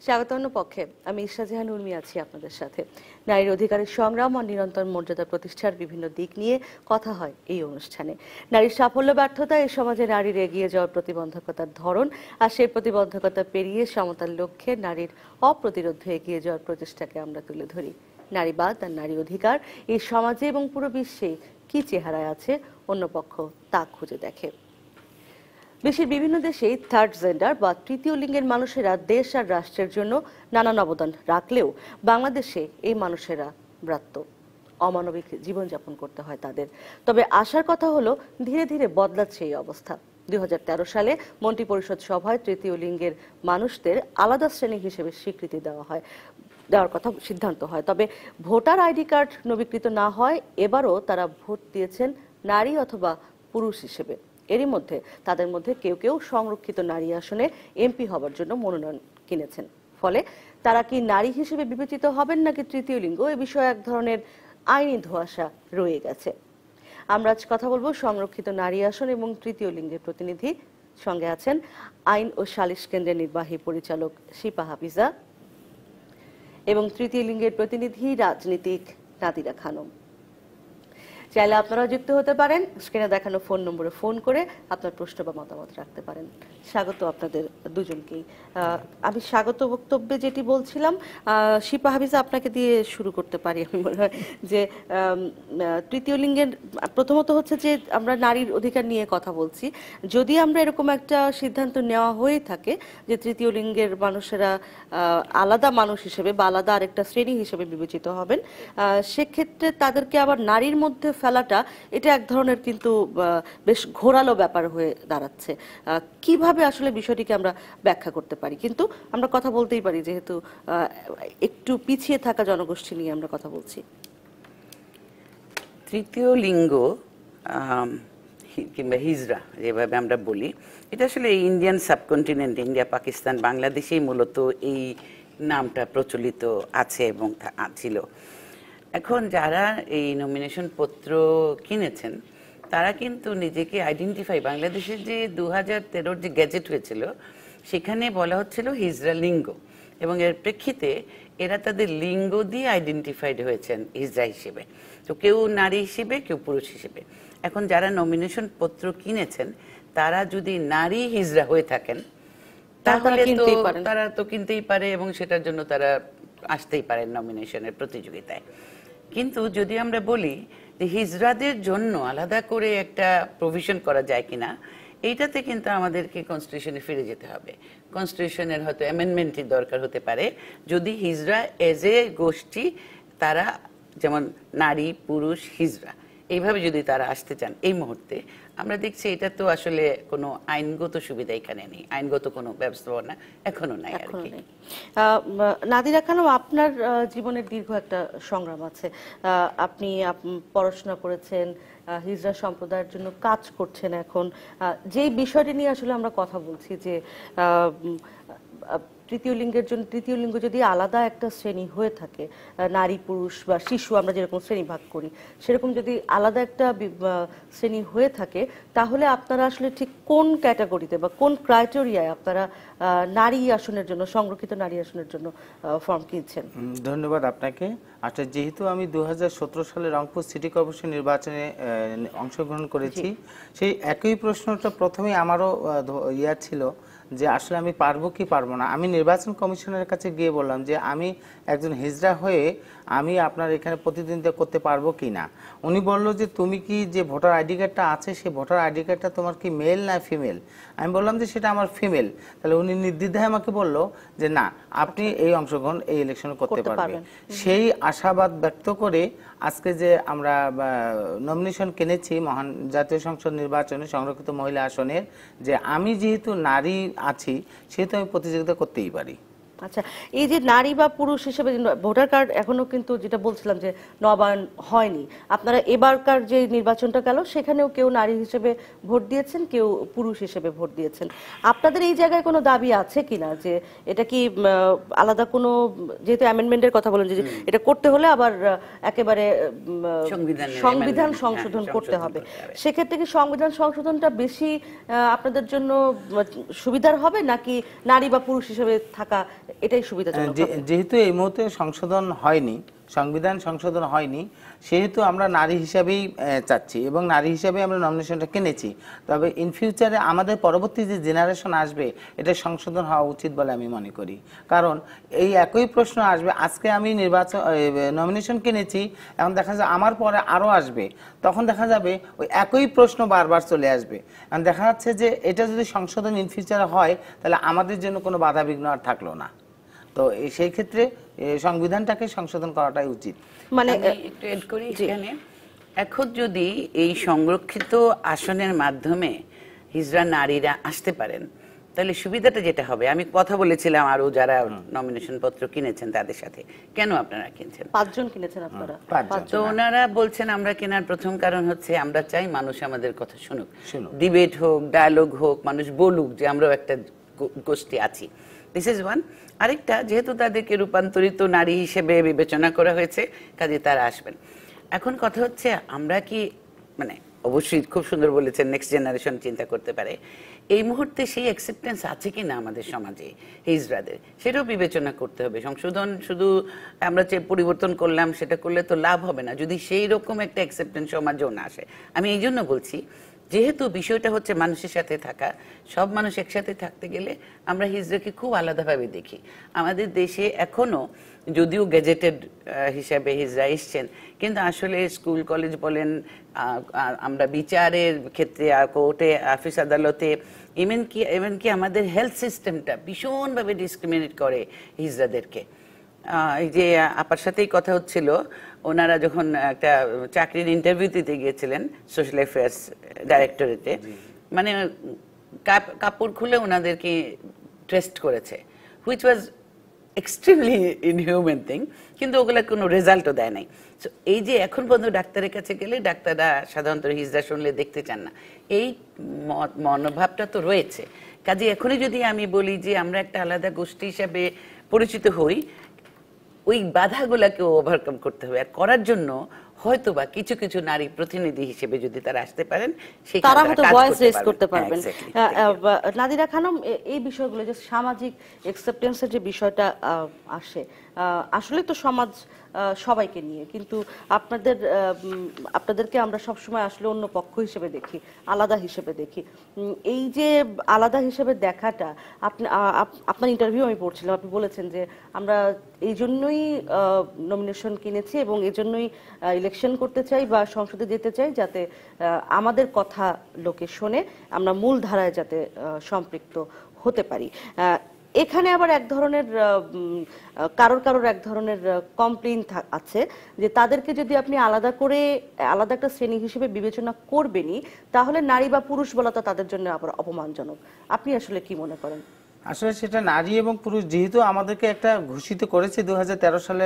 স্বাগতান্ন পক্ষে আমি ঈশা জাহান উর্মি আছি আপনাদের সাথে। নারীর অধিকারের সংগ্রাম ও নিরন্তর মর্যাদা প্রতিষ্ঠার বিভিন্ন দিক নিয়ে কথা হয় এই অনুষ্ঠানে। নারীর সাফল্য ব্যর্থতা এই সমাজে নারীর এগিয়ে যাওয়ার প্রতিবন্ধকতার ধরন আর সেই প্রতিবন্ধকতা পেরিয়ে সমতার লক্ষ্যে নারীর অপ্রতিরোধ এগিয়ে যাওয়ার প্রচেষ্টাকে আমরা তুলে ধরি। নারীবাদ আর নারী অধিকার এই সমাজে এবং পুরো বিশ্বে কি চেহারায় আছে অন্য পক্ষ তা খুঁজে দেখে। বিশ্বের বিভিন্ন দেশেই থার্ড জেন্ডার বা তৃতীয় লিঙ্গের মানুষেরা দেশ আর রাষ্ট্রের জন্য নানান অবদান রাখলেও বাংলাদেশে এই মানুষেরা ব্রাত্য অমানবিক জীবনযাপন করতে হয় তাদের। তবে আশার কথা হলো ধীরে ধীরে বদলাচ্ছে এই অবস্থা। 2013 সালে মন্ত্রী পরিষদ সভায় তৃতীয় লিঙ্গের মানুষদের আলাদা শ্রেণী হিসেবে স্বীকৃতি দেওয়ার কথা সিদ্ধান্ত হয়। তবে ভোটার আইডি কার্ড নবীকৃত না হয় এবারও তারা ভোট দিয়েছেন নারী অথবা পুরুষ হিসেবে। এরই মধ্যে তাদের মধ্যে কেউ কেউ সংরক্ষিত নারী আসনে এমপি হবার জন্য মনোনয়ন কিনেছেন। ফলে তারা কি নারী হিসেবে বিবেচিত হবেন নাকি তৃতীয় লিঙ্গ, এ বিষয়ে এক ধরনের আইনি ধোঁয়াশা রয়ে গেছে। আমরা আজ কথা বলবো সংরক্ষিত নারী আসন এবং তৃতীয় লিঙ্গের প্রতিনিধি। সঙ্গে আছেন আইন ও সালিশ কেন্দ্রের নির্বাহী পরিচালক শিপা হাফিজা এবং তৃতীয় লিঙ্গের প্রতিনিধি রাজনীতিক নাদিরা খানম। চাইলে আপনারা যুক্ত হতে পারেন, স্ক্রিনে দেখানো ফোন নম্বরে ফোন করে আপনার প্রশ্ন বা মতামত রাখতে পারেন। স্বাগত আপনাদের দুজনকেই। আমি স্বাগত বক্তব্যে যেটি বলছিলাম, শিপা হাফিজা আপনাকে দিয়ে শুরু করতে পারি। আমি মনে হয় যে তৃতীয় লিঙ্গের প্রথমত হচ্ছে যে আমরা নারীর অধিকার নিয়ে কথা বলছি। যদি আমরা এরকম একটা সিদ্ধান্ত নেওয়া হয়ে থাকে যে তৃতীয় লিঙ্গের মানুষেরা আলাদা মানুষ হিসেবে বা আলাদা আরেকটা শ্রেণী হিসেবে বিবেচিত হবেন, সেক্ষেত্রে তাদেরকে আবার নারীর মধ্যে ফেলাটা এটা এক ধরনের কিন্তু বেশ ঘোরালো ব্যাপার হয়ে দাঁড়াচ্ছে। কিভাবে আসলে বিষয়টিকে আমরা ব্যাখ্যা করতে পারি? কিন্তু আমরা কথা বলতেই পারি যেহেতু একটু পিছিয়ে থাকা জনগোষ্ঠী নিয়ে আমরা কথা বলছি। তৃতীয় লিঙ্গ কিংবা হিজড়া যেভাবে আমরা বলি, এটা আসলে ইন্ডিয়ান সাবকন্টিনেন্ট, ইন্ডিয়া, পাকিস্তান, বাংলাদেশেই মূলত এই নামটা প্রচলিত আছে এবং ছিল। এখন যারা এই নমিনেশন পত্র কিনেছেন তারা কিন্তু নিজেকে আইডেন্টিফাই, বাংলাদেশের যে 2013 যে গ্যাজেট হয়েছিল সেখানে বলা হচ্ছিল হিজড়া লিঙ্গ, এবং এর প্রেক্ষিতে এরা তাদের লিঙ্গ দিয়ে আইডেন্টিফাইড হয়েছেন হিজড়া হিসেবে। তো কেউ নারী হিসেবে, কেউ পুরুষ হিসেবে। এখন যারা নমিনেশন পত্র কিনেছেন তারা যদি নারী হিজড়া হয়ে থাকেন তাহলে তো তারা তো কিনতেই পারে এবং সেটার জন্য তারা আসতেই পারেন নমিনেশনের প্রতিযোগিতায়। কিন্তু যদি আমরা বলি যে হিজড়াদের জন্য আলাদা করে একটা প্রভিশন করা যায় কিনা, এইটাতে কিন্তু আমাদেরকে কনস্টিটিউশনে ফিরে যেতে হবে। কনস্টিটিউশনের হয়তো অ্যামেন্ডমেন্টের দরকার হতে পারে যদি হিজড়া এজ এ গোষ্ঠী, তারা যেমন নারী, পুরুষ, হিজড়া এইভাবে যদি তারা আসতে চান এই মুহূর্তে, আমরা দেখছি এটা তো আসলে কোনো আইনগত সুবিধা এখানে নেই, আইনগত কোনো ব্যবস্থাপনা এখনো নাই আর কি। নাদিরা খানম, আপনার জীবনের দীর্ঘ একটা সংগ্রাম আছে। আপনি পড়াশোনা করেছেন, হিজড়া সম্প্রদায়ের জন্য কাজ করছেন। এখন যেই বিষয়টি নিয়ে আসলে আমরা কথা বলছি যে তৃতীয় লিঙ্গের জন্য, তৃতীয় লিঙ্গ যদি আলাদা একটা শ্রেণী হয়ে থাকে, নারী, পুরুষ বা শিশু আমরা যেরকম শ্রেণী ভাগ করি সেরকম যদি আলাদা একটা শ্রেণী হয়ে থাকে, তাহলে আপনারা আসলে ঠিক কোন ক্যাটাগরিতে বা কোন ক্রাইটেরিয়ায় আপনারা নারী আসনের জন্য, সংরক্ষিত নারী আসনের জন্য ফর্ম কিনছেন? ধন্যবাদ আপনাকে। আচ্ছা, যেহেতু আমি 2017 সালে রংপুর সিটি কর্পোরেশন নির্বাচনে অংশগ্রহণ করেছি, সেই একই প্রশ্নটা প্রথমেই আমারও ছিল যে আসলে আমি পারবো কি পারবো না। আমি নির্বাচন কমিশনের কাছে গিয়ে বললাম যে আমি একজন হিজড়া হয়ে আমি আপনার এখানে প্রতিদ্বন্দ্বিতা করতে পারবো কি না। উনি বললো যে তুমি কি যে ভোটার আইডি কার্ডটা আছে সেই ভোটার আইডি কার্ডটা তোমার কি মেল না ফিমেল? আমি বললাম যে সেটা আমার ফিমেল। তাহলে উনি নির্দ্বিধায় আমাকে বললো যে না, আপনি এই অংশগ্রহণ এই ইলেকশনে করতে পারবেন। সেই আশাবাদ ব্যক্ত করে আজকে যে আমরা নমিনেশন কিনেছি মহান জাতীয় সংসদ নির্বাচনে সংরক্ষিত মহিলা আসনের, যে আমি যেহেতু নারী আছি সেহেতু আমি প্রতিযোগিতা করতেই পারি। আচ্ছা, এই যে নারী বা পুরুষ হিসেবে ভোটার কার্ড এখনো কিন্তু যেটা বলছিলাম যে নবায়ন হয়নি, আপনারা এবারকার যে নির্বাচনটা গেল সেখানেও কেউ নারী হিসেবে ভোট দিয়েছেন, কেউ পুরুষ হিসেবে ভোট দিয়েছেন। আপনাদের এই জায়গায় কোনো দাবি আছে কিনা যে এটা কি আলাদা কোনো, যেহেতু অ্যামেন্ডমেন্টের কথা বলেন যে এটা করতে হলে আবার একেবারে সংবিধান সংশোধন করতে হবে, সেক্ষেত্রে কি সংবিধান সংশোধনটা বেশি আপনাদের জন্য সুবিধার হবে নাকি নারী বা পুরুষ হিসেবে থাকা এটাই সুবিধাজনক হবে। যেহেতু এই মুহূর্তে সংশোধন হয়নি, সংবিধান সংশোধন হয়নি, সেহেতু আমরা নারী হিসাবেই চাচ্ছি এবং নারী হিসাবে আমরা নমিনেশনটা কিনেছি। তবে ইন ফিউচারে আমাদের পরবর্তী যে জেনারেশন আসবে এটা সংশোধন হওয়া উচিত বলে আমি মনে করি। কারণ এই একই প্রশ্ন আসবে, আজকে আমি নমিনেশন কিনেছি, এখন দেখা যায় আমার পরে আরও আসবে, তখন দেখা যাবে ওই একই প্রশ্ন বারবার চলে আসবে। এখন দেখা যাচ্ছে যে এটা যদি সংশোধন ইন ফিউচারে হয় তাহলে আমাদের জন্য কোনো বাধা বিঘ্ন আর থাকলো না। তো সেই ক্ষেত্রে সংবিধানটাকে সংশোধন করাটাই উচিত। মানে একটু এড করি এখানে, এখন যদি এই সংরক্ষিত আসনের মাধ্যমে হিজড়া নারীরা আসতে পারেন তাহলে সুবিধাটা যেটা হবে, আমি কথা বলেছিলাম আরো যারা নমিনেশন পত্র কিনেছেন তাদের সাথে, কেন আপনারা কিনছেন? 5 জন কিনেছেন আপনারা? তো ওনারা বলছেন আমরা কেনার প্রথম কারণ হচ্ছে আমরা চাই মানুষ আমাদের কথা শুনুক, ডিবেট হোক, ডায়ালগ হোক, মানুষ বলুক যে আমরাও একটা গোষ্ঠী আছি। This is one. আরেকটা, যেহেতু তাদেরকে রূপান্তরিত নারী হিসেবে বিবেচনা করা হয়েছে, কাজে তারা আসবেন। এখন কথা হচ্ছে আমরা কি, মানে অবশ্যই খুব সুন্দর বলেছেন, নেক্সট জেনারেশন চিন্তা করতে পারে, এই মুহূর্তে সেই অ্যাকসেপ্টেন্স আছে কি না আমাদের সমাজে হিজড়াদের, সেটাও বিবেচনা করতে হবে। সংশোধন শুধু আমরা যে পরিবর্তন করলাম সেটা করলে তো লাভ হবে না যদি সেই রকম একটা অ্যাকসেপ্টেন্স সমাজেও না আসে। আমি এই জন্য বলছি, যেহেতু বিষয়টা হচ্ছে মানুষের সাথে থাকা, সব মানুষ একসাথে থাকতে গেলে আমরা হিজড়াকে খুব আলাদাভাবে দেখি। আমাদের দেশে এখনো যদিও গেজেটেড হিসাবে হিজড়া এসছেন, কিন্তু আসলে স্কুল কলেজ বলেন, আমরা বিচারের ক্ষেত্রে, কোর্টে, অফিস আদালতে, এমনকি আমাদের হেলথ সিস্টেমটা ভীষণভাবে ডিসক্রিমিনেট করে হিজড়াদেরকে। এই যে আপার সাথেই কথা হচ্ছিল, ওনারা যখন একটা চাকরির ইন্টারভিউ দিতে গিয়েছিলেন সোশ্যাল অ্যাফেয়ার্স ডাইরেক্টরেটে, মানে কাপড় খুলে ওনাদেরকে টেস্ট করেছে, which was extremely inhuman thing, কিন্তু ওগুলা কোনো রেজাল্টও দেয় নাই। সো এই যে এখন পর্যন্ত ডাক্তারের কাছে গেলে ডাক্তাররা সাধারণত হিজড়া শুনলে দেখতে চান না, এই মনোভাবটা তো রয়েছে। কাজে এখনই যদি আমি বলি যে আমরা একটা আলাদা গোষ্ঠী হিসাবে পরিচিত হই, ওই বাধাগুলাকে ওভারকাম করতে হবে। আর করার জন্য হয়তোবা কিছু কিছু নারী প্রতিনিধি হিসেবে যদি তারা আসতে পারেন, তারা হয়তো ভয়েস রেজ করতে পারবেন। নাদিরা খানম, এই বিষয়গুলো যে সামাজিক অ্যাকসেপ্টেন্সের যে বিষয়টা আসে, আসলে তো সমাজ সবাইকে নিয়ে, কিন্তু আপনাদেরকে আমরা সবসময় আসলে অন্য পক্ষ হিসেবে দেখি, আলাদা হিসেবে দেখি। এই যে আলাদা হিসেবে দেখাটা, আপনার ইন্টারভিউ আমি পড়ছিলাম, আপনি বলেছেন যে আমরা এই জন্যই নমিনেশন কিনেছি এবং এই জন্যই ইলেকশন করতে চাই বা সংসদে যেতে চাই, যাতে আমাদের কথা লোকে শোনে, আমরা মূল ধারায় যাতে সম্পৃক্ত হতে পারি। এখানে আবার এক ধরনের কারোর এক ধরনের কমপ্লেইন আছে যে তাদেরকে যদি আপনি আলাদা করে আলাদা একটা শ্রেণী হিসেবে বিবেচনা করবেনই, তাহলে নারী বা পুরুষ বলা তো তাদের জন্য আবার অপমানজনক। আপনি আসলে কি মনে করেন? আসলে সেটা নারী এবং পুরুষ, যেহেতু আমাদেরকে একটা ঘোষিত করেছে 2013 সালে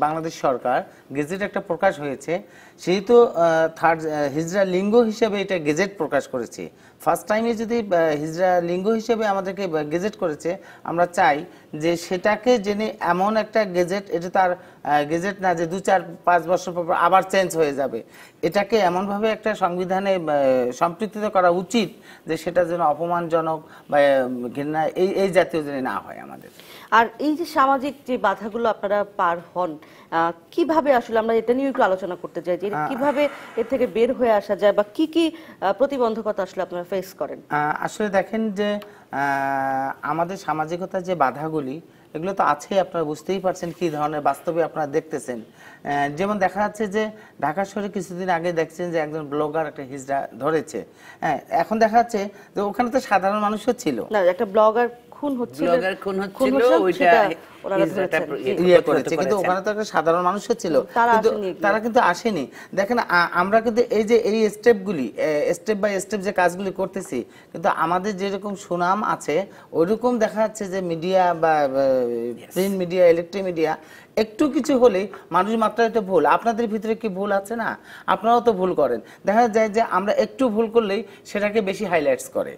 বাংলাদেশ সরকার, গেজেট একটা প্রকাশ হয়েছে, সেহেতু থার্ড হিজড়া লিঙ্গ হিসেবে এটা গেজেট প্রকাশ করেছে। ফার্স্ট টাইমে যদি হিজড়া লিঙ্গ হিসেবে আমাদেরকে গেজেট করেছে, আমরা চাই যে সেটাকে জেনে এমন একটা গেজেট, এটা তার গেজেট না যে 2-4-5 বছর পর আবার চেঞ্জ হয়ে যাবে, এটাকে এমনভাবে একটা সংবিধানে সম্পৃক্ত করা উচিত যে সেটা যেন অপমানজনক বা ঘৃণা এই জাতীয় যেন না হয় আমাদের। আর এই যে সামাজিক যে বাধাগুলো আপনারা পার হন, কিভাবে আসলে আমরা এটা নিয়ে একটু আলোচনা করতে চাই যে কিভাবে এর থেকে বের হয়ে আসা যায় বা কি কি প্রতিবন্ধকতা আসলে আপনারা ফেস করেন? আসলে দেখেন যে আমাদের সামাজিকতার যে বাধাগুলি, এগুলো তো আছেই, আপনারা বুঝতেই পারছেন কি ধরনের বাস্তবে আপনারা দেখতেছেন। যেমন দেখা যাচ্ছে যে ঢাকা শহরে কিছুদিন আগে দেখছেন যে একজন ব্লগার একটা হিজড়া ধরেছে। হ্যাঁ, এখন দেখা যাচ্ছে যে ওখানে তো সাধারণ মানুষও ছিল না, একটা ব্লগার খুন হচ্ছিল, কিন্তু ওখানে তো একটা সাধারণ মানুষও ছিল, তারা কিন্তু আসেনি। দেখেন আমরা কিন্তু এই যে এই স্টেপগুলি, স্টেপ বাই স্টেপ যে কাজগুলি করতেছি, কিন্তু আমাদের যেরকম সুনাম আছে ওইরকম দেখা যাচ্ছে যে মিডিয়া বা প্রিন্ট মিডিয়া, ইলেকট্রিক মিডিয়া একটু কিছু হলেই মানুষ মাত্রায় তো ভুল। আপনাদের ভিতরে কি ভুল আছে না? আপনারাও তো ভুল করেন। দেখা যায় যে আমরা একটু ভুল করলেই সেটাকে বেশি হাইলাইটস করে,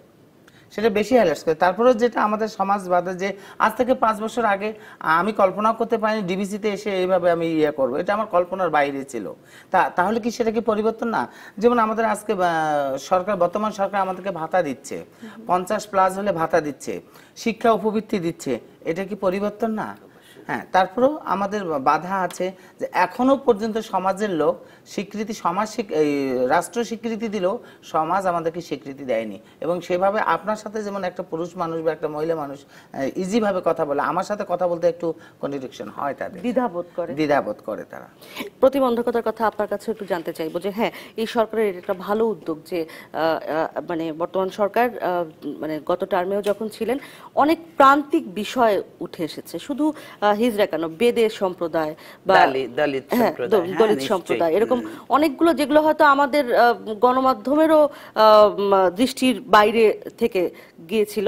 সেটা বেশি হাইলাইট করে। তারপরেও যেটা আমাদের সমাজ বাদে যে আজ থেকে 5 বছর আগে আমি কল্পনাও করতে পারিনি ডিবিসিতে এসে এইভাবে আমি করব, এটা আমার কল্পনার বাইরে ছিল। তাহলে কি সেটা কি পরিবর্তন না? যেমন আমাদের আজকে সরকার, বর্তমান সরকার আমাদেরকে ভাতা দিচ্ছে, 50+ হলে ভাতা দিচ্ছে, শিক্ষা উপবৃত্তি দিচ্ছে, এটা কি পরিবর্তন না? হ্যাঁ, তারপরেও আমাদের বাধা আছে যে এখনো পর্যন্ত সমাজের লোক স্বীকৃতি, রাষ্ট্র স্বীকৃতি দিলেও সমাজ আমাদেরকে স্বীকৃতি দেয়নি। এবং সেভাবে আপনার সাথে যেমন একটা পুরুষ মানুষ বা একটা মহিলা মানুষ ইজি ভাবে কথা বলে, আমার সাথে কথা বলতে একটু কন্ট্রাডিকশন হয়, তাদের দ্বিধাবোধ করে তারা। প্রতিবন্ধকতার কথা আপনার কাছে একটু জানতে চাইবো যে হ্যাঁ, এই সরকারের একটা ভালো উদ্যোগ যে মানে বর্তমান সরকার মানে গত টার্মেও যখন ছিলেন অনেক প্রান্তিক বিষয় উঠে এসেছে, শুধু হিজড়া কেন, বেদের সম্প্রদায় বা দলিত সম্প্রদায়, এরকম অনেকগুলো যেগুলো হয়তো আমাদের গণমাধ্যমেরও দৃষ্টির বাইরে থেকে গিয়েছিল,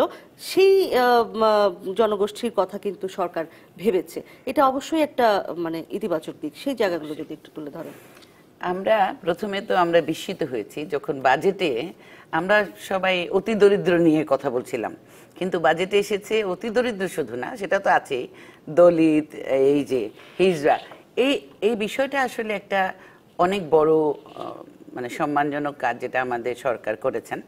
সেই জনগোষ্ঠীর কথা কিন্তু সরকার ভেবেছে। এটা অবশ্যই একটা মানে ইতিবাচক দিক, সেই জায়গাগুলো যদি একটু তুলে ধরেন। আমরা প্রথমে তো আমরা বিস্মিত হয়েছি যখন বাজেটে আমরা সবাই অতি দরিদ্র নিয়ে কথা বলছিলাম, কিন্তু বাজেটে এসেছে অতি দরিদ্র শুধু না, সেটা তো আছেই, দলিত, এই যে হিজড়া, এই বিষয়টা আসলে একটা অনেক বড় মানে সম্মানজনক কাজ যেটা আমাদের সরকার করেছেন।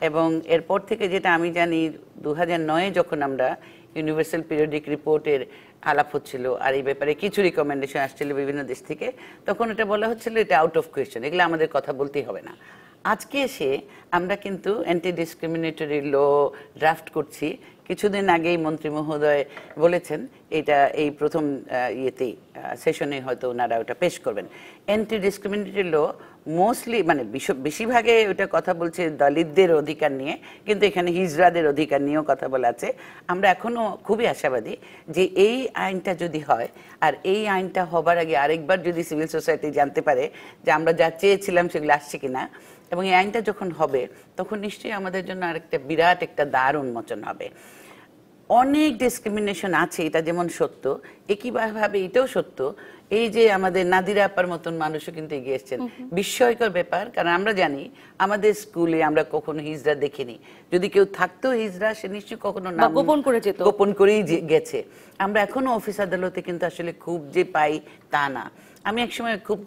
এবং এরপর থেকে যেটা আমি জানি 2009-এ যখন আমরা ইউনিভার্সাল পিরিয়ডিক রিপোর্টের আলাপ হচ্ছিল আর এই ব্যাপারে কিছু রিকমেন্ডেশন আসছিল বিভিন্ন দেশ থেকে, তখন এটা বলা হচ্ছিল এটা আউট অফ কোয়েশ্চেন, এগুলো আমাদের কথা বলতেই হবে না। আজকে এসে আমরা কিন্তু অ্যান্টি ডিসক্রিমিনেটরি ল ড্রাফট করছি। কিছুদিন আগেই মন্ত্রী মহোদয় বলেছেন এটা এই প্রথম ইয়েতেই সেশনে হয়তো ওনারা ওটা পেশ করবেন। অ্যান্টি ডিসক্রিমিনেটরি ল মোস্টলি মানে বেশিরভাগে ওটা কথা বলছে দলিতদের অধিকার নিয়ে, কিন্তু এখানে হিজড়াদের অধিকার নিয়েও কথা বলা আছে। আমরা এখনো খুবই আশাবাদী যে এই আইনটা যদি হয়, আর এই আইনটা হবার আগে আরেকবার যদি সিভিল সোসাইটি জানতে পারে যে আমরা যা চেয়েছিলাম সেগুলো আসছে কিনা, এবং এই আইনটা যখন হবে তখন নিশ্চয়ই আমাদের জন্য আরেকটা বিরাট একটা দ্বার উন্মোচন হবে। অনেক ডিসক্রিমিনেশন আছে, এটা যেমন সত্য, একইভাবে এটাও সত্য এই যে আমাদের নাদিরা আপার মতন মানুষও কিন্তু এগিয়ে এসছেন। বিস্ময়কর ব্যাপার, কারণ আমরা জানি আমাদের স্কুলে আমরা কখনো হিজড়া দেখিনি, যদি কেউ থাকতো হিজড়া সে নিশ্চয়ই কখনো নাম গোপন করেই গেছে। আমরা এখনো অফিস আদালতে কিন্তু আসলে খুব যে পাই তা না। আমি একসময় খুব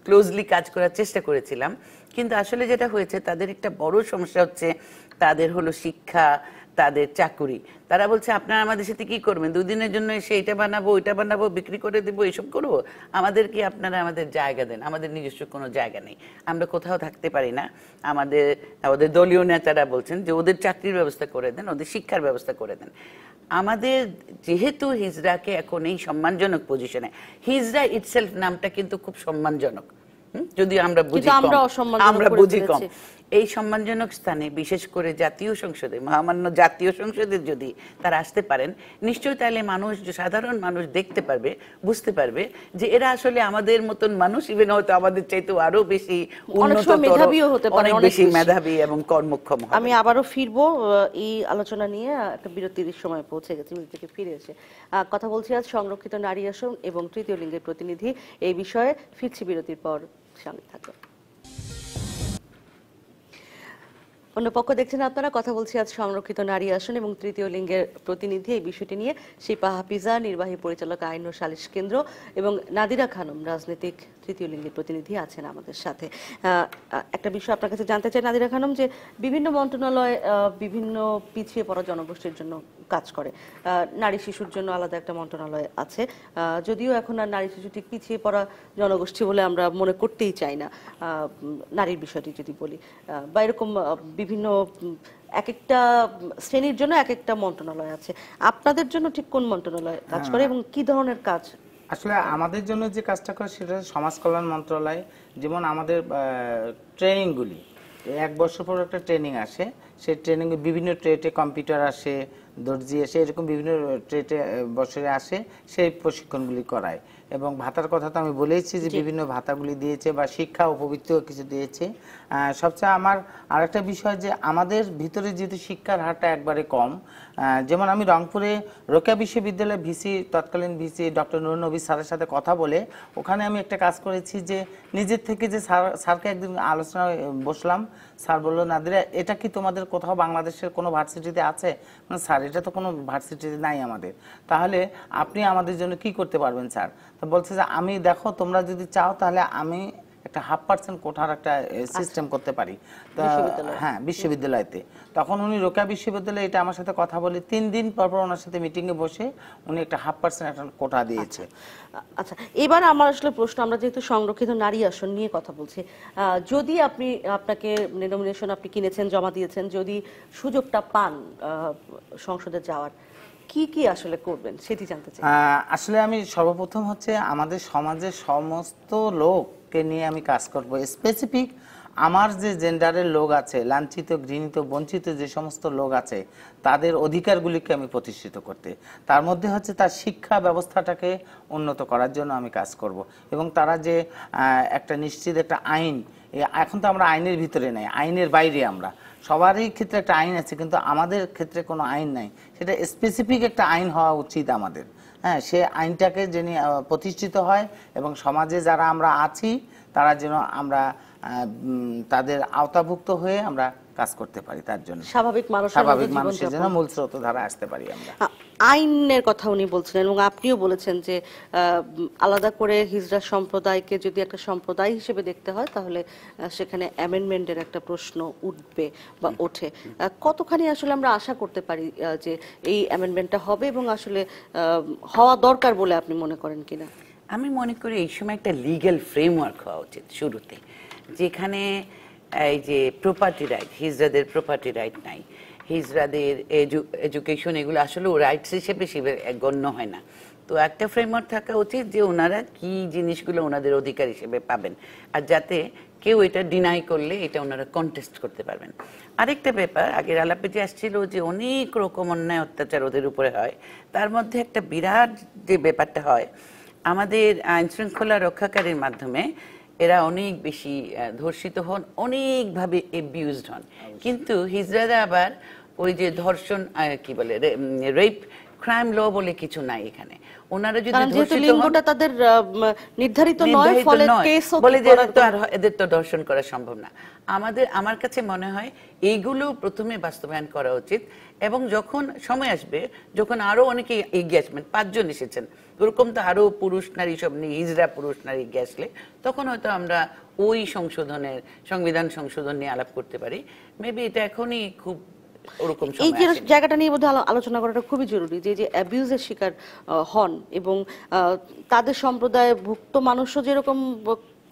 ক্লোজলি কাজ করার চেষ্টা করেছিলাম, কিন্তু আসলে যেটা হয়েছে তাদের একটা বড় সমস্যা হচ্ছে তাদের হলো শিক্ষা, তাদের চাকুরি। তারা বলছে আপনারা আমাদের সাথে কি করবেন, 2 দিনের জন্য এসে এটা বানাবো ওইটা বানাবো বিক্রি করে দেবো এসব করবো, আমাদের কি আপনারা আমাদের জায়গা দেন, আমাদের নিজস্ব কোনো জায়গা নেই, আমরা কোথাও থাকতে পারি না। আমাদের দলীয় নেতারা বলছেন যে ওদের চাকরির ব্যবস্থা করে দেন, ওদের শিক্ষার ব্যবস্থা করে দেন। আমাদের যেহেতু হিজড়াকে এখন এই সম্মানজনক পজিশনে, হিজড়া ইটসেলফ নামটা কিন্তু খুব সম্মানজনক, যদি আমরা বুঝি কম, এই সম্মানজনক স্থানে বিশেষ করে জাতীয় সংসদে, মহামান্য জাতীয় সংসদে যদি তারা আসতে পারেন, নিশ্চয়ই তাহলে মানুষ, সাধারণ মানুষ দেখতে পারবে, বুঝতে পারবে যে এরা আসলে আমাদের মতন মানুষ, ইভেন হয়তো আমাদের চাইতেও আরো বেশি উন্নত, অনেক বেশি মেধাবী এবং কর্মক্ষম। আমি আবারও ফিরবো এই আলোচনা নিয়ে, একটা বিরতির সময় পৌঁছে গেছি, বিরতি থেকে ফিরে এসে কথা বলছি আজ সংরক্ষিত নারী আসন এবং তৃতীয় লিঙ্গের প্রতিনিধি এই বিষয়ে। ফিরছি বিরতির পর, সঙ্গে থাকো। অন্য পক্ষ দেখছেন আপনারা, কথা বলছি আজ সংরক্ষিত নারী আসন এবং তৃতীয় লিঙ্গের প্রতিনিধি এই বিষয়টি নিয়ে শিপা হাফিজা, নির্বাহী পরিচালক আইন ও সালিশ কেন্দ্র, এবং নাদিরা খানম, রাজনৈতিক তৃতীয় লিঙ্গের প্রতিনিধি আছেন আমাদের সাথে। একটা বিষয় আপনার কাছে জানতে চাই নাদিরা খানম, যে বিভিন্ন মন্ত্রণালয় বিভিন্ন পিছিয়ে পড়া জনগোষ্ঠীর জন্য কাজ করে, নারী শিশুর জন্য আলাদা একটা মন্ত্রণালয় আছে, যদিও এখন আর নারী শিশু ঠিক পিছিয়ে পড়া জনগোষ্ঠী বলে আমরা মনে করতেই চাই না, নারীর বিষয়টি যদি বলি, বা এরকম বিভিন্ন এক একটা শ্রেণীর জন্য এক একটা মন্ত্রণালয় আছে। আপনাদের জন্য ঠিক কোন মন্ত্রণালয় কাজ করে এবং কি ধরনের কাজ? আসলে আমাদের জন্য যে কাজটা করে সেটা সমাজ কল্যাণ মন্ত্রণালয়। যেমন আমাদের ট্রেনিংগুলি 1 বছর পর একটা ট্রেনিং আসে, সেই ট্রেনিং বিভিন্ন ট্রেটে কম্পিউটার আসে, দর্জি আসে, এরকম বিভিন্ন ট্রেটে বছরে আসে, সেই প্রশিক্ষণগুলি করায়। এবং ভাতার কথা তো আমি বলেইছি যে বিভিন্ন ভাতাগুলি দিয়েছে বা শিক্ষা উপবৃত্তিও কিছু দিয়েছে। সবচেয়ে আমার আরেকটা বিষয় যে আমাদের ভিতরে যেহেতু শিক্ষার হারটা একবারে কম, যেমন আমি রংপুরে রোকেয়া বিশ্ববিদ্যালয়ের ভিসি, তৎকালীন ভিসি ডক্টর নুরুন নবী স্যারের সাথে কথা বলে ওখানে আমি একটা কাজ করেছি যে নিজের থেকে যে স্যারকে একদিন আলোচনায় বসলাম। স্যার বললো, নাদিরা এটা কি তোমাদের কোথাও বাংলাদেশের কোনো ভার্সিটিতে আছে? মানে স্যার এটা তো কোনো ভার্সিটিতে নাই আমাদের, তাহলে আপনি আমাদের জন্য কি করতে পারবেন স্যার? তো বলছে যে আমি দেখো তোমরা যদি চাও তাহলে আমি একটা 0.5% কোঠার একটা সিস্টেম করতে পারি। হ্যাঁ, বিশ্ববিদ্যালয়তে। তখন উনি রোকেয়া বিশ্ববিদ্যালয়ে এটা আমার সাথে কথা বলে 3 দিন পর পর ওনার সাথে মিটিংয়ে বসে উনি একটা 0.5% একটা কোঠা দিয়েছে। আচ্ছা, এবার আমার আসলে প্রশ্ন, আমরা যেহেতু সংরক্ষিত নারী আসন নিয়ে কথা বলছি, যদি আপনাকে নমিনেশন আপনি কিনেছেন, জমা দিয়েছেন, যদি সুযোগটা পান সংসদে যাওয়ার, কি কি আসলে করবেন সেটি জানতে চাই। আসলে আমি সর্বপ্রথম হচ্ছে আমাদের সমাজের সমস্ত লোককে নিয়ে আমি কাজ করব। স্পেসিফিক আমার যে জেন্ডারের লোক আছে, লাঞ্ছিত, ঘৃণিত, বঞ্চিত যে সমস্ত লোক আছে, তাদের অধিকারগুলিকে আমি প্রতিষ্ঠিত করতে, তার মধ্যে হচ্ছে তার শিক্ষা ব্যবস্থাটাকে উন্নত করার জন্য আমি কাজ করব। এবং তারা যে একটা নিশ্চিত একটা আইন, এখন তো আমরা আইনের ভিতরে নাই, আইনের বাইরে আমরা, সবারই ক্ষেত্রে একটা আইন আছে কিন্তু আমাদের ক্ষেত্রে কোনো আইন নাই। সেটা স্পেসিফিক একটা আইন হওয়া উচিত আমাদের। হ্যাঁ, সে আইনটাকে যিনি প্রতিষ্ঠিত হয় এবং সমাজে যারা আমরা আছি তারা যেন আমরা তাদের আওতাভুক্ত হয়ে আমরা কাজ করতে পারি, তার জন্য স্বাভাবিক মানুষের জন্য মূল স্রোতধারা আসতে পারি আমরা। আইনের কথা উনি বলছিলেন এবং আপনিও বলেছেন যে আলাদা করে হিজড়া সম্প্রদায়কে যদি একটা সম্প্রদায় হিসেবে দেখতে হয় তাহলে সেখানে অ্যামেন্ডমেন্টের একটা প্রশ্ন উঠবে বা ওঠে। কতখানি আসলে আমরা আশা করতে পারি যে এই অ্যামেন্ডমেন্টটা হবে এবং আসলে হওয়া দরকার বলে আপনি মনে করেন কিনা? আমি মনে করি এই সময় একটা লিগ্যাল ফ্রেমওয়ার্ক হওয়া উচিত শুরুতে, যেখানে এই যে প্রপার্টি রাইট, হিজড়াদের প্রপার্টি রাইট নাই, হিজড়াদের এডুকেশন, এগুলো আসলে রাইটস হিসেবে গণ্য হয় না। তো একটা ফ্রেমওয়ার্ক থাকা উচিত যে ওনারা কি জিনিসগুলো ওনাদের অধিকার হিসেবে পাবেন, আর যাতে কেউ এটা ডিনাই করলে এটা ওনারা কন্টেস্ট করতে পারবেন। আরেকটা ব্যাপার, আগের আলাপে যে আসছিল যে অনেক রকম অন্যায় অত্যাচার ওদের উপরে হয়, তার মধ্যে একটা বিরাট যে ব্যাপারটা হয়, আমাদের আইন শৃঙ্খলা রক্ষাকারীর মাধ্যমে এরা অনেক বেশি ধর্ষিত হন, অনেকভাবে এবিউজড হন। কিন্তু হিজড়ারা আবার ওই যে ধর্ষণ, কি বলে, রেপ ক্রাইম ল বলে কিছু নাই এখানে। ওনারা যদি লিঙ্গটা তাদের নির্ধারিত নয়, ফলে কেস বলে যে এদের তো ধর্ষণ করা সম্ভব না। আমার কাছে মনে হয় এইগুলো প্রথমে বাস্তবায়ন করা উচিত, এবং যখন সময় আসবে, যখন আরো অনেকে এগিয়ে আসবেন, 5 জন এসেছেন, ওরকম তো আরো পুরুষ নারী সব নিয়ে, হিজড়া পুরুষ নারী এগিয়ে আসলে তখন হয়তো আমরা ওই সংবিধান সংশোধন নিয়ে আলাপ করতে পারি। মেবি এটা এখনই খুব ওরকম এই জায়গাটা নিয়ে বোধহয় আলোচনা করাটা খুবই জরুরি, যে অ্যাবিউজের শিকার হন এবং তাদের সম্প্রদায়ে ভুক্ত মানুষও যেরকম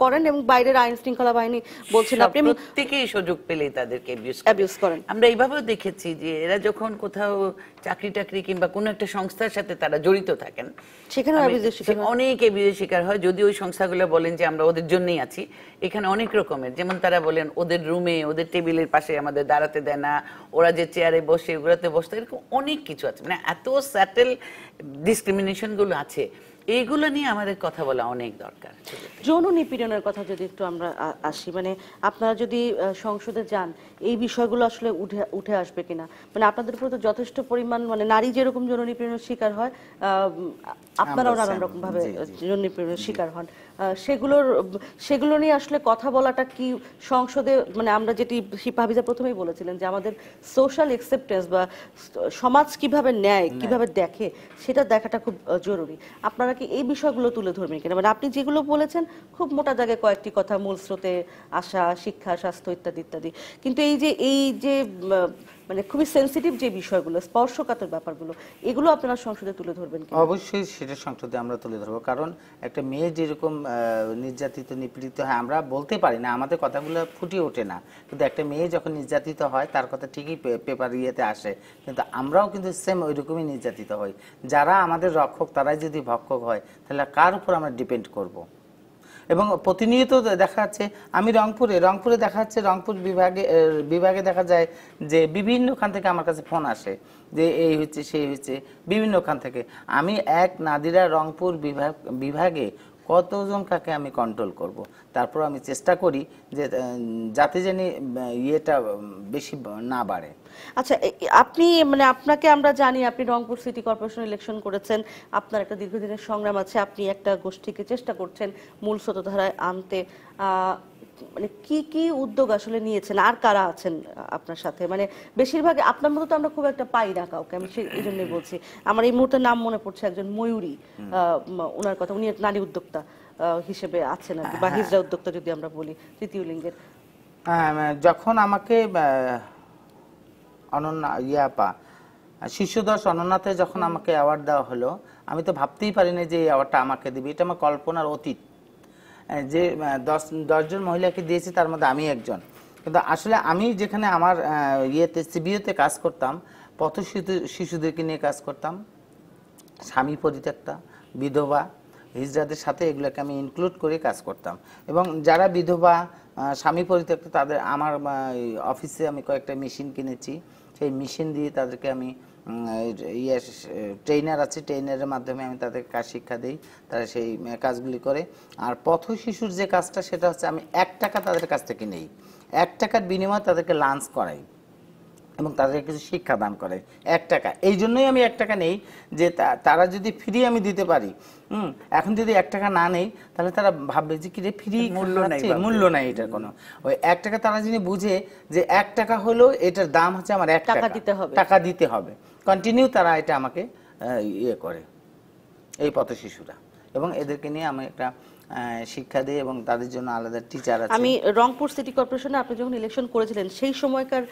করেন এবং বাইরের আইন শৃঙ্খলা বাহিনী বলছেন আপনি প্রত্যেকেই সুযোগ পেলেই তাদেরকে অ্যাবিউজ করেন। আমরা এইভাবেও দেখেছি যে এরা যখন কোথাও চাকরি টাকরি কিংবা কোনো একটা সংস্থার সাথে তারা জড়িত থাকেন, সেখানে অনেক অ্যাবিউজের শিকার হয়। যদি ওই সংস্থাগুলো বলেন যে আমরা ওদের জন্যই আছি, এখানে অনেক রকমের, যেমন তারা বলেন ওদের রুমে, ওদের টেবিলের পাশে আমাদের দাঁড়াতে দেয় না, ওরা যে চেয়ারে বসে ওগুলোতে বসতে, এরকম অনেক কিছু আছে। মানে এত স্যাটেল ডিসক্রিমিনেশন গুলো আছে, এইগুলো নিয়ে আমাদের কথা বলা অনেক দরকার। যৌন নিপীড়নের কথা যদি একটু আমরা আসি, মানে আপনারা যদি সংসদে যান, এই বিষয়গুলো আসলে উঠে আসবে কিনা? মানে আপনাদের উপর তো যথেষ্ট পরিমাণ, মানে নারী যেরকম যৌন নিপীড়নের শিকার হয়, আপনারাও নানান রকম ভাবে যৌন নিপীড়নের শিকার হন। সেগুলো নিয়ে আসলে কথা বলাটা কি সংসদে, মানে আমরা যেটি শিপাভিজা প্রথমেই বলেছিলেন যে আমাদের সোশ্যাল অ্যাকসেপ্টেন্স বা সমাজ কিভাবে নেয়, কিভাবে দেখে, সেটা দেখাটা খুব জরুরি। আপনারা কি এই বিষয়গুলো তুলে ধরবেন কিনা? মানে আপনি যেগুলো বলেছেন খুব মোটা জায়গায় কয়েকটি কথা, মূল স্রোতে আসা, শিক্ষা, স্বাস্থ্য ইত্যাদি ইত্যাদি, কিন্তু এই যে মানে খুবই সেনসিটিভ যে বিষয়গুলো, স্পর্শকাতর ব্যাপারগুলো, এগুলো আপনারা সংসদে তুলে ধরবেন কিনা? অবশ্যই সেটা সংসদে আমরা তুলে ধরবো, কারণ একটা মেয়ে যেরকম নির্যাতিত নিপীড়িত হয় আমরা বলতে পারি না, আমাদের কথাগুলো ফুটে ওঠে না, কিন্তু একটা মেয়ে যখন নির্যাতিত হয় তার কথা ঠিকই পেপার ইয়েতে আসে, কিন্তু আমরাও কিন্তু সেম ওইরকমই নির্যাতিত হই। যারা আমাদের রক্ষক তারাই যদি ভক্ষক হয়, তাহলে কার উপর আমরা ডিপেন্ড করব? এবং প্রতিনিয়ত দেখা যাচ্ছে, আমি রংপুরে দেখা যাচ্ছে, রংপুর বিভাগে দেখা যায় যে বিভিন্নখান থেকে আমার কাছে ফোন আসে যে এই হচ্ছে সেই হচ্ছে, বিভিন্নখান থেকে। আমি নাদিরা রংপুর বিভাগে কতজন কাকে আমি কন্ট্রোল করব। তারপর আমি চেষ্টা করি যে যাতে জানি ইয়েটা বেশি না বাড়ে। আচ্ছা, আপনি মানে আপনাকে আমরা জানি আপনি রংপুর সিটি কর্পোরেশন ইলেকশন করেছেন, আপনার একটা দীর্ঘদিনের সংগ্রাম আছে, আপনি একটা গোষ্ঠীকে চেষ্টা করছেন মূল স্রোতধারায় আনতে। মানে কি কি উদ্যোগ আসলে নিয়েছেন, আর কারা আছেন আপনার সাথে? মানে বেশিরভাগ আপনার মতো তো আমরা খুব একটা পাই না কাউকে, আমি এই জন্যই বলছি। আমার এই মুহূর্তে নাম মনে পড়ছে একজন ময়ূরী, ওনার কথা, উনি নারী উদ্যোক্তা হিসেবে আছেন আর কি, বা হিজড়া উদ্যোক্তা যদি আমরা বলি, তৃতীয় লিঙ্গের। যখন আমাকে অনন্যা শিশুদশ অনন্যাতে যখন আমাকে অ্যাওয়ার্ড দেওয়া হলো, আমি তো ভাবতেই পারিনি যে এই অ্যাওয়ার্ডটা আমাকে দিবে। এটা আমার কল্পনার অতীত। যে 10 জন মহিলাকে দিয়েছি তার মধ্যে আমি একজন। কিন্তু আসলে আমি যেখানে আমার সিবিওতে কাজ করতাম, পথ শিশুদেরকে নিয়ে কাজ করতাম, স্বামী পরিত্যক্তা, বিধবা, হিজড়াদের সাথে এগুলোকে আমি ইনক্লুড করে কাজ করতাম। এবং যারা বিধবা, স্বামী পরিত্যক্ত, তাদের আমার অফিসে আমি কয়েকটা মেশিন কিনেছি। সেই মেশিন দিয়ে তাদেরকে আমি ট্রেনার আছে, ট্রেনারের মাধ্যমে আমি তাদেরকে কাজ শিক্ষা দিই, তারা সেই কাজগুলি করে। আর পথ শিশুর যে কাজটা, সেটা হচ্ছে আমি 1 টাকা তাদের কাছ থেকে নেই, 1 টাকার বিনিময়ে তাদেরকে লাঞ্চ করাই এবং তাদেরকে কিছু শিক্ষা দান করে। 1 টাকা, এই জন্যই আমি 1 টাকা নেই যে তারা যদি ফ্রি আমি দিতে পারি। এখন যদি 1 টাকা না নেই তাহলে তারা ভাববে যে কি রে, ফ্রি মূল্য নাই এটার কোনো। ওই 1 টাকা তারা যদি বুঝে যে 1 টাকা হলো এটার দাম হচ্ছে আমার 1 টাকা টাকা দিতে হবে, কন্টিনিউ তারা এটা আমাকে ইয়ে করে, এই পথ শিশুরা। এবং এদেরকে নিয়ে আমি একটা শিক্ষা দিই এবং তাদের জন্য আলাদা টিচার আছে। আমি রংপুর সিটি কর্পোরেশনে আপনি যখন ইলেকশন করেছিলেন সেই সময়কার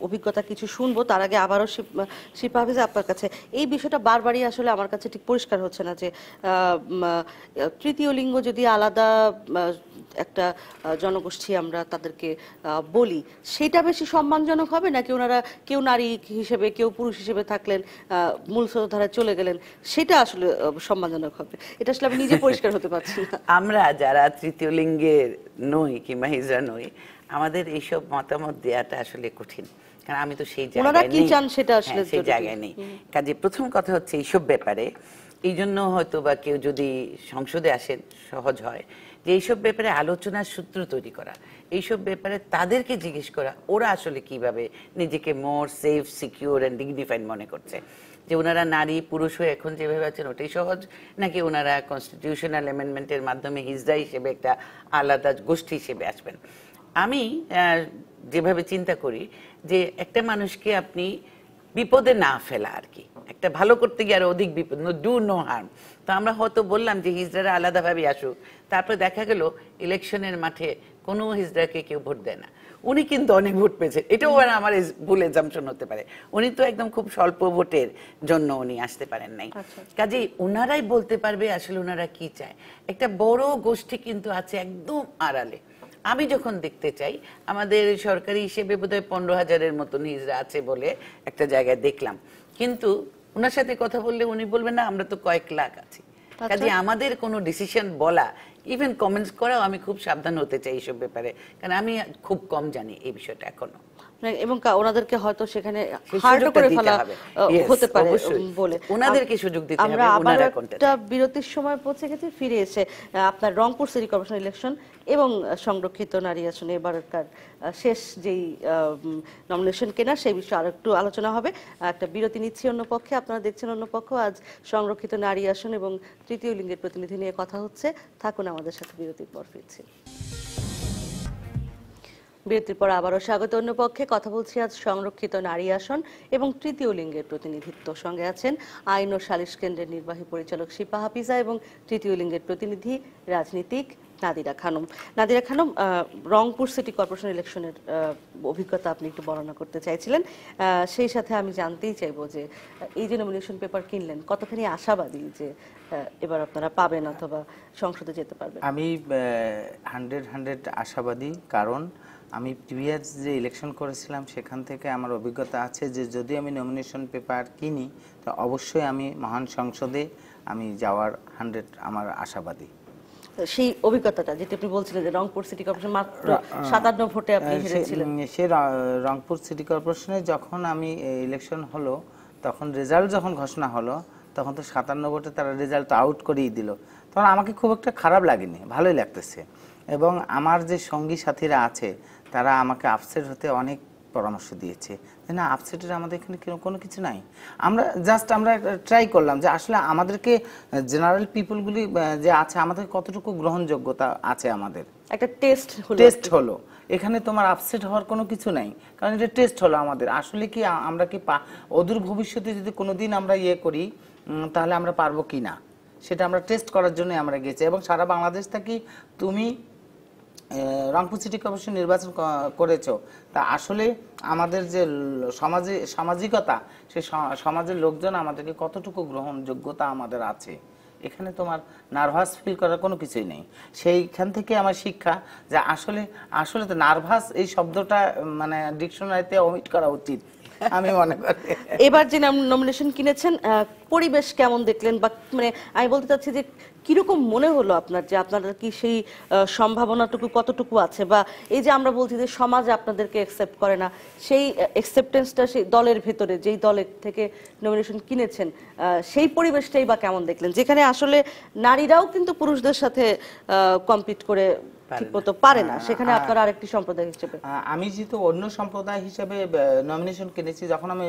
অভিজ্ঞতা কিছু শুনবো, তার আগে আবারও শিপা হাফিজা আপনার কাছে এই বিষয়টা বারবারই আসলে আমার কাছে ঠিক পরিষ্কার হচ্ছে না যে তৃতীয় লিঙ্গ যদি আলাদা একটা জনগোষ্ঠী আমরা তাদেরকে বলি, সেটা বেশি সম্মানজনক হবে নাকি ওনারা কেউ নারী হিসেবে কেউ পুরুষ হিসেবে থাকলেন, মূল স্রোতধারায় চলে গেলেন, সেটা আসলে সম্মানজনক হবে? এটা আসলে আমি নিজে পরিষ্কার হতে পারছি না। আমরা যারা তৃতীয় লিঙ্গের নই কিংবা হিজড়া নই, আমাদের এইসব মতামত দেওয়াটা আসলে কঠিন, কারণ আমি তো সেই জায়গায় কি চান সেটা আসলে সেই জায়গায় নেই। কাজে প্রথম কথা হচ্ছে এইসব ব্যাপারে, এই জন্য হয়তো বা কেউ যদি সংসদে আসেন সহজ হয় যে এইসব ব্যাপারে আলোচনার সূত্র তৈরি করা, এইসব ব্যাপারে তাদেরকে জিজ্ঞেস করা ওরা আসলে কিভাবে নিজেকে মোর সেফ, সিকিউর অ্যান্ড ডিগনিফাইড মনে করছে। যে ওনারা নারী পুরুষ হয়ে এখন যেভাবে আছেন ওটাই সহজ, নাকি ওনারা কনস্টিটিউশনাল অ্যামেন্ডমেন্টের মাধ্যমে হিজড়া হিসেবে একটা আলাদা গোষ্ঠী হিসেবে আসবেন। আমি যেভাবে চিন্তা করি যে একটা মানুষকে আপনি বিপদে না ফেলা আর কি, একটা ভালো করতে গিয়ে আরো অধিক বিপদ, ডু নো হার্ম। তো আমরা হয়তো বললাম যে হিজড়ারা আলাদাভাবে আসুক, তারপরে দেখা গেল ইলেকশনের মাঠে কোনো হিজড়াকে কেউ ভোট দেয় না, উনি কিন্তু অনেক ভোট পেয়েছেন। এটাও আমার ভুল এক্সাম্পশন হতে পারে, উনি তো একদম খুব স্বল্প ভোটের জন্য উনি আসতে পারেন নাই। কাজেই ওনারাই বলতে পারবে আসলে ওনারা কি চায়। একটা বড় গোষ্ঠী কিন্তু আছে একদম আড়ালে। আমি যখন দেখতে চাই, আমাদের সরকারি হিসেবে বোধহয় 15,000-এর মতন হিজড়া আছে বলে একটা জায়গায় দেখলাম, কিন্তু ওনার সাথে কথা বললে উনি বলবেন না আমরা তো কয়েক লাখ আছি। কাজে আমাদের কোনো ডিসিশন বলা, ইভেন কমেন্টস করাও আমি খুব সাবধান হতে চাই এইসব ব্যাপারে, কারণ আমি খুব কম জানি এই বিষয়টা এখনো। এবং ওনাদেরকে হয়তো সেখানে হার্ড করে ফেলা হতে পারে বলে ওনাদেরকে সুযোগ দিতে হবে। আমরা আবার একটা বিরতির সময় পৌঁছে গেছি, ফিরে এসে আপনার রংপুর সিটি কর্পোরেশন ইলেকশন এবং সংরক্ষিত নারী আসনে এবারকার শেষ যেই নমিনেশন কেনা, সেই বিষয়ে আরো একটু আলোচনা হবে। একটা বিরতি নিচ্ছি অন্য পক্ষে, আপনারা দেখছেন অন্য পক্ষ। আজ সংরক্ষিত নারী আসন এবং তৃতীয় লিঙ্গের প্রতিনিধি নিয়ে কথা হচ্ছে। থাকুন আমাদের সাথে, বিরতির পর ফিরছি। বিরতির পর আবারও স্বাগত অন্য পক্ষে। কথা বলছি আজ সংরক্ষিত নারী আসন এবং তৃতীয় লিঙ্গের প্রতিনিধিত্ব। সঙ্গে আছেন আইন ও সালিশ কেন্দ্রের নির্বাহী পরিচালক শিপা হাফিজা এবং তৃতীয় লিঙ্গের প্রতিনিধি রাজনীতিক নাদিরা খানম। নাদিরা খানম, রংপুর সিটি কর্পোরেশন ইলেকশনের অভিজ্ঞতা আপনি একটু বর্ণনা করতে চাইছিলেন, সেই সাথে আমি জানতেই চাইবো যে এই যে নমিনেশন পেপার কিনলেন, কতখানি আশাবাদী যে এবার আপনারা পাবেন অথবা সংসদে যেতে পারবেন? আমি 100% আশাবাদী, কারণ আমি প্রিভিয়াস যে ইলেকশন করেছিলাম সেখান থেকে আমার অভিজ্ঞতা আছে যে যদি আমি নমিনেশন পেপার কিনি তো অবশ্যই আমি মহান সংসদে আমি যাওয়ার আমার আশাবাদী। সেই অভিজ্ঞতাটা যেটা আপনি বলছিলেন যে রংপুর সিটি কর্পোরেশন মাত্র 57 ভোটে আপনি হেরেছিলেন, সেই রংপুর সিটি কর্পোরেশনে যখন আমি ইলেকশন হলো, তখন রেজাল্ট যখন ঘোষণা হলো তখন তো 57 ভোটে তারা রেজাল্ট আউট করেই দিল। তখন আমাকে খুব একটা খারাপ লাগেনি, ভালোই লাগতেছে। এবং আমার যে সঙ্গী সাথীরা আছে তারা আমাকে আপসেট হতে অনেক পরামর্শ দিয়েছে, না আপসেটের আমাদের এখানে কোনো কিছু নাই। আমরা ট্রাই করলাম যে আসলে আমাদেরকে জেনারেল পিপলগুলি যে আছে আমাদের কতটুকু গ্রহণযোগ্যতা আছে, আমাদের একটা টেস্ট হলো। এখানে তোমার আপসেট হওয়ার কোনো কিছু নাই, কারণ এটা টেস্ট হলো আমাদের। আসলে কি আমরা কি অদূর ভবিষ্যতে যদি কোনোদিন আমরা ইয়ে করি তাহলে আমরা পারবো কি না, সেটা আমরা টেস্ট করার জন্য আমরা গেছি। এবং সারা বাংলাদেশ থেকে তুমি রংপুর সিটি কর্পোরেশন নির্বাচন করেছো, তা আসলে আমাদের যে সামাজিকতা, সেই সমাজের লোকজন আমাদেরকে কতটুকু গ্রহণযোগ্যতা আমাদের আছে, এখানে তোমার নার্ভাস ফিল করার কোনো কিছুই নেই। সেইখান থেকে আমার শিক্ষা যে আসলে তো নার্ভাস এই শব্দটা মানে ডিকশনারিতে ওমিট করা উচিত আমি মনে করি। এবার যে নমিনেশন কিনেছেন, পরিবেশ কেমন দেখলেন, বা মানে আমি বলতে চাচ্ছি যে কিরকম মনে হলো আপনার, যে আপনাদের কি সেই সম্ভাবনাটুকু কতটুকু আছে, বা এই যে আমরা বলছি যে সমাজ আপনাদেরকে অ্যাকসেপ্ট করে না, সেই অ্যাকসেপ্টেন্সটা সেই দলের ভেতরে, যেই দলের থেকে নমিনেশন কিনেছেন, সেই পরিবেশটাই বা কেমন দেখলেন, যেখানে আসলে নারীরাও কিন্তু পুরুষদের সাথে কম্পিট করে ঠিকমতো পারে না, সেখানে আপনারা আরেকটি সম্প্রদায় হিসেবে। আমি যেহেতু অন্য সম্প্রদায় হিসেবে নমিনেশন কিনেছি, যখন আমি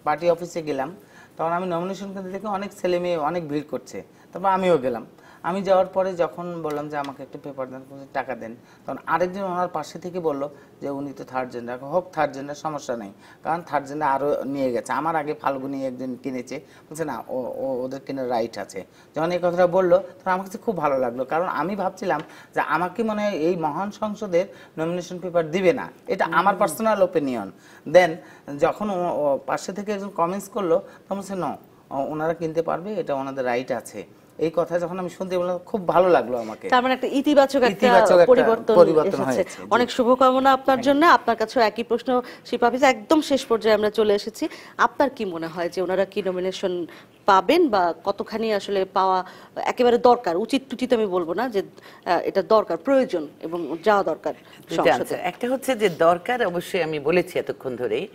পার্টি অফিসে গেলাম তখন আমি নমিনেশন কিনতে দেখে অনেক ছেলে মেয়ে অনেক ভিড় করছে, তারপর আমিও গেলাম। আমি যাওয়ার পরে যখন বললাম যে আমাকে একটা পেপার দেন, টাকা দেন, তখন আরেকজন ওনার পাশে থেকে বলল যে উনি তো থার্ড জেন্ডার, হোক থার্ড জেন্ডার সমস্যা নেই, কারণ থার্ড জেন্ডার আরও নিয়ে গেছে, আমার আগে ফাল্গুনি একজন কিনেছে, বলছে না ওদের কেনার রাইট আছে। যখন এই কথাটা বললো তখন আমার কাছে খুব ভালো লাগলো, কারণ আমি ভাবছিলাম যে আমাকে মনে হয় এই মহান সংসদের নমিনেশন পেপার দিবে না, এটা আমার পার্সোনাল ওপিনিয়ন। দেন যখন পাশে থেকে একজন কমেন্টস করলো তখন বলছে ন ওনারা কিনতে পারবে, এটা ওনাদের রাইট আছে। এই কথা যখন আমি শুনতে বললাম খুব ভালো লাগলো আমাকে, তার মানে একটা ইতিবাচক একটা পরিবর্তন এসেছে। অনেক শুভকামনা আপনার জন্য। আপনার কাছে একই প্রশ্ন শিপা হাফিজ, একদম শেষ পর্যায়ে আমরা চলে এসেছি, আপনার কি মনে হয় যে ওনারা কি নমিনেশন পাবেন, বা কতখানি আসলে পাওয়া একেবারে দরকার, উচিত টুচিত আমি বলবো না, যে এটা দরকার, প্রয়োজন এবং যাওয়া দরকার সংসদে? একটা হচ্ছে যে দরকার, অবশ্যই আমি বলেছি এতক্ষণ ধরেই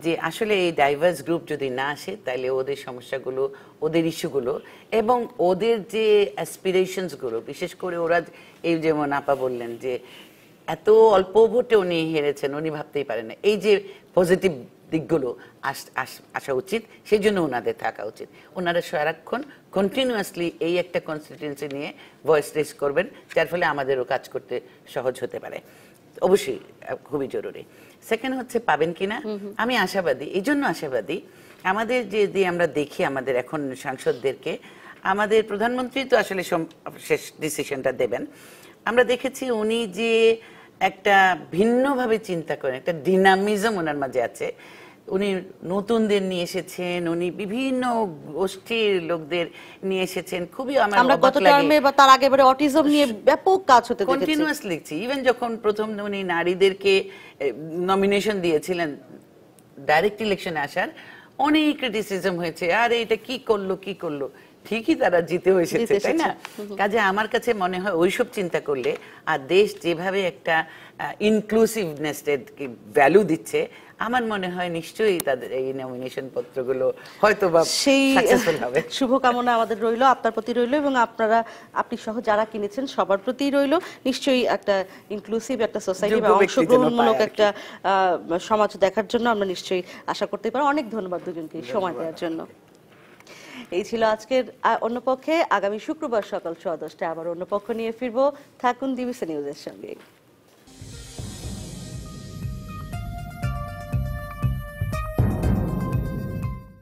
যে আসলে এই ডাইভার্স গ্রুপ যদি না আসে তাহলে ওদের সমস্যাগুলো, ওদের ইস্যুগুলো এবং ওদের যে অ্যাসপিরেশনসগুলো, বিশেষ করে ওরা এই যেমন আপা বললেন যে এত অল্প ভোটে উনি হেরেছেন, উনি ভাবতেই পারেন না, এই যে পজিটিভ দিকগুলো আসা উচিত, সেই জন্য ওনাদের থাকা উচিত। ওনারা সারাক্ষণ কন্টিনিউয়াসলি এই একটা কনস্টিটিউয়েন্সি নিয়ে ভয়েস রেজ করবেন, যার ফলে আমাদেরও কাজ করতে সহজ হতে পারে, অবশ্যই খুবই জরুরি। সেকেন্ড হচ্ছে পাবেন কিনা, আমি আশাবাদী, এই জন্য আশাবাদী, আমাদের যে আমরা দেখি আমাদের এখন সাংসদদেরকে, আমাদের প্রধানমন্ত্রী তো আসলে শেষ ডিসিশনটা দেবেন, আমরা দেখেছি উনি যে একটা ভিন্নভাবে চিন্তা করেন, একটা ডিনামিজম ওনার মাঝে আছে, উনি নতুনদের নিয়ে এসেছেন, উনি বিভিন্ন গোষ্ঠীর লোকদের নিয়ে এসেছেন, খুবই আমরা গত টার্মে বা তার আগে বারে অটিজম নিয়ে ব্যাপক কাজ হতে দেখেছি, কন্টিনিউয়াস লিখছি। ইভেন যখন প্রথম উনি নারীদেরকে নমিনেশন দিয়েছিলেন ডাইরেক্ট ইলেকশনে আসার, অনেক ক্রিটিসিজম হয়েছে, আরে এটা কি করলো, ঠিকই তারা জিতে এসেছে, তাই না? কাজে আমার কাছে মনে হয় ওইসব চিন্তা করলে, আর দেশ যেভাবে একটা ইনক্লুসিভনেস ভ্যালু দিচ্ছে, আমার মনে হয় নিশ্চয়ই তাদের এই নমিনেশন পত্রগুলো হয়তো বা সাকসেসফুল হবে। শুভকামনা আমাদের রইল, আপনার প্রতি রইল, এবং আপনি সহ যারা কিনেছেন সবার প্রতি রইল। নিশ্চয়ই একটা ইনক্লুসিভ একটা সোসাইটি বা অংশগ্রহণমূলক একটা সমাজ দেখার জন্য আমরা নিশ্চয়ই আশা করতে পারি। অনেক ধন্যবাদ দুজনকে সময় দেওয়ার জন্য। এই ছিল আজকের অন্য পক্ষে। আগামী শুক্রবার সকাল 10:30টায় আবার অন্য পক্ষ নিয়ে ফিরবো। থাকুন ডিবিসি নিউজের সঙ্গে।